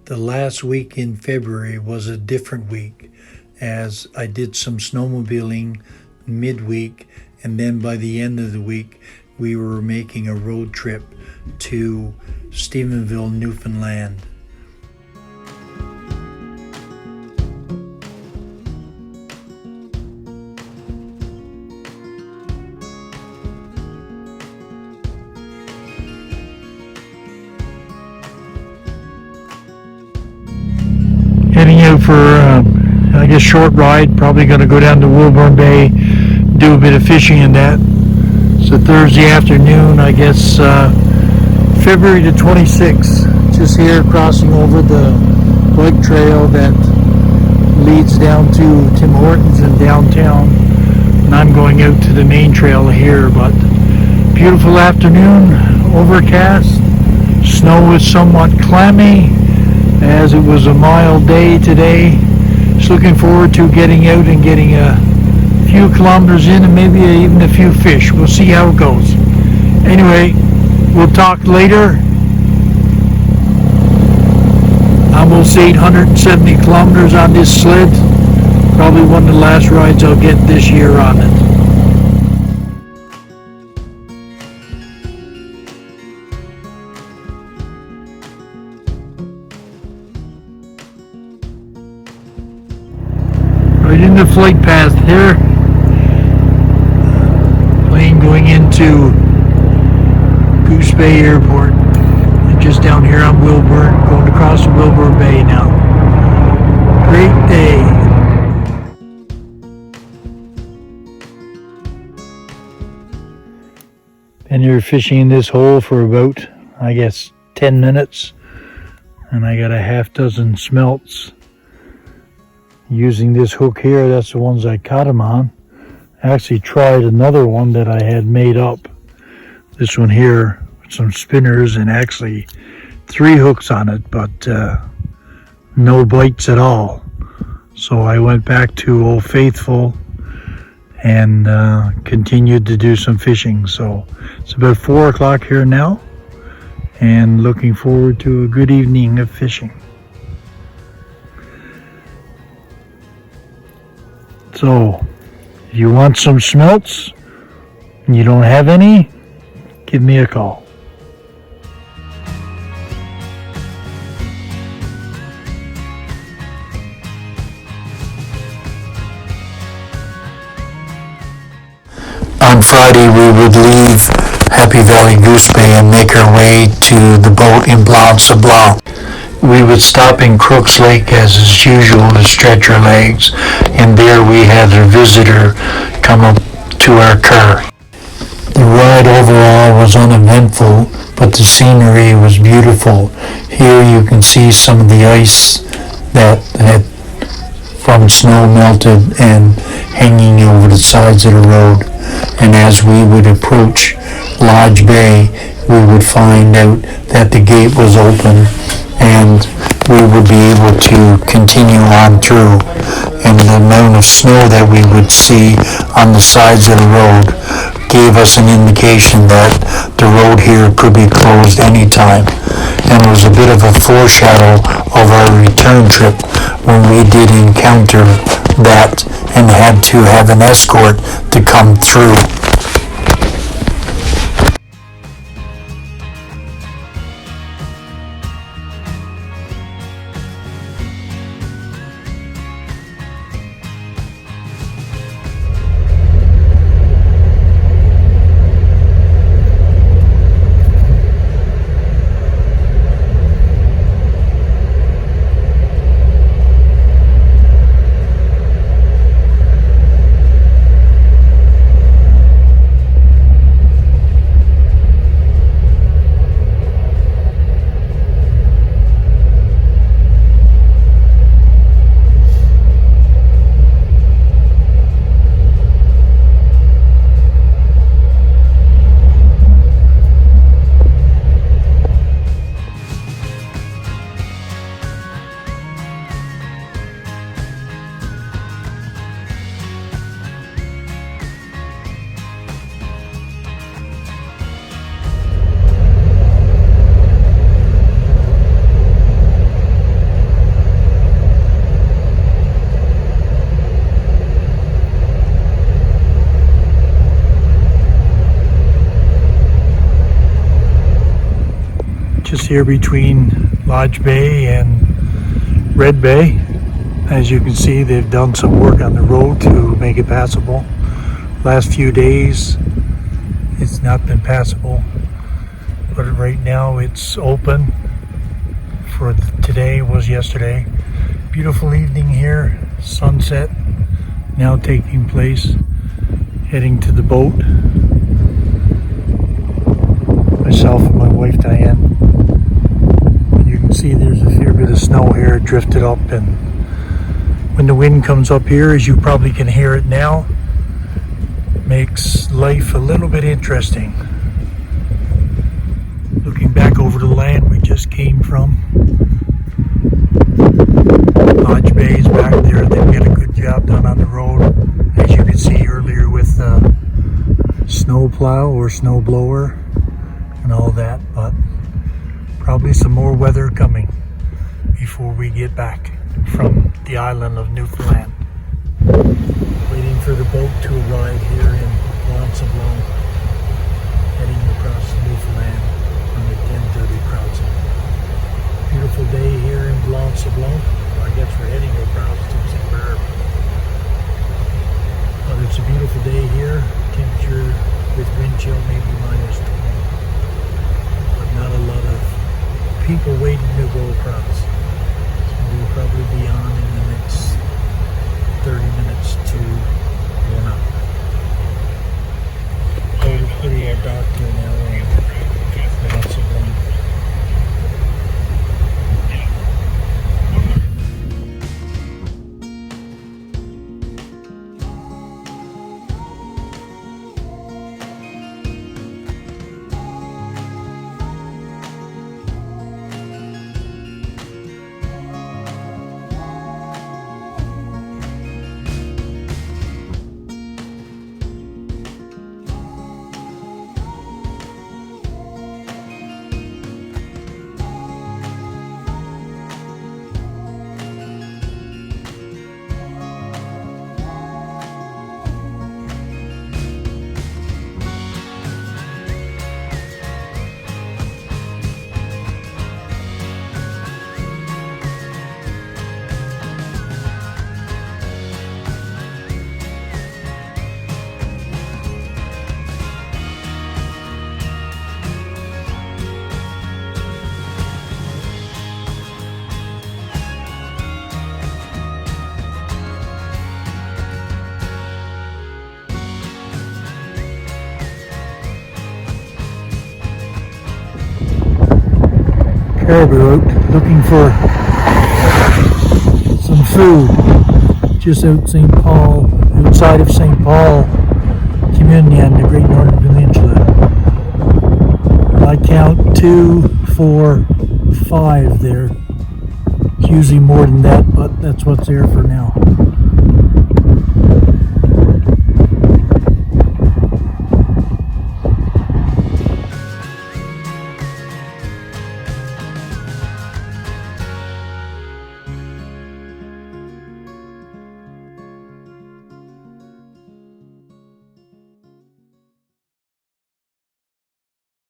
The last week in February was a different week as I did some snowmobiling midweek, and then by the end of the week we were making a road trip to Stephenville, Newfoundland. Heading out for, I guess, short ride. Probably going to go down to Wilburn Bay, do a bit of fishing in that. It's a Thursday afternoon, I guess, February the 26th. Just here crossing over the bike trail that leads down to Tim Hortons in downtown. And I'm going out to the main trail here, but beautiful afternoon, overcast. Snow is somewhat clammy, as it was a mild day today. Just looking forward to getting out and getting a few kilometers in and maybe even a few fish. We'll see how it goes. Anyway, we'll talk later. Almost 870 kilometers on this sled. Probably one of the last rides I'll get this year on it. Right in the flight path here. Plane going into Goose Bay Airport. And just down here on Wilburn, going across Wilburn Bay now. Great day. Been here fishing in this hole for about, I guess, 10 minutes. And I got a half dozen smelts. Using this hook here, that's the ones I caught them on. I actually tried another one that I had made up. This one here with some spinners and actually 3 hooks on it, but no bites at all. So I went back to Old Faithful and continued to do some fishing. So it's about 4 o'clock here now, and looking forward to a good evening of fishing. So, if you want some smelts and you don't have any, give me a call. On Friday we would leave Happy Valley Goose Bay and make our way to the boat in Blanc-Sablon. We would stop in Crooks Lake as is usual to stretch our legs, and there we had a visitor come up to our car. The ride overall was uneventful, but the scenery was beautiful. Here you can see some of the ice that had from snow melted and hanging over the sides of the road. And as we would approach Lodge Bay, we would find out that the gate was open and we would be able to continue on through. And the amount of snow that we would see on the sides of the road gave us an indication that the road here could be closed anytime. And it was a bit of a foreshadow of our return trip when we did encounter that and had to have an escort to come through. here between Lodge Bay and Red Bay. As you can see, they've done some work on the road to make it passable. Last few days it's not been passable, but right now it's open. For today was yesterday. Beautiful evening here, sunset now taking place. Heading to the boat, myself and my wife Diane. You can see there's a fair bit of snow here drifted up, and when the wind comes up here, as you probably can hear it now, makes life a little bit interesting. Looking back over the land we just came from, Lodge Bay is back there. They've got a good job done on the road, as you can see earlier with snow plow or snow blower and all that, but probably some more weather coming before we get back from the island of Newfoundland. Waiting for the boat to arrive here in Blanc-Sablon, heading across Newfoundland on the 10:30 crossing. Beautiful day here in Blanc-Sablon. Well, I guess we're heading across to St. Barb. But it's a beautiful day here. Temperature with wind chill maybe minus 20. But not a lot of people waiting to go across. So we'll probably be on in the next 30 minutes to 1 hour. So it's pretty dark here now in Blanc-Sablon. Caribou out looking for some food just outside of St. Paul community on the Great Northern Peninsula. I count 2, 4, 5 there. It's usually more than that, but that's what's there for now.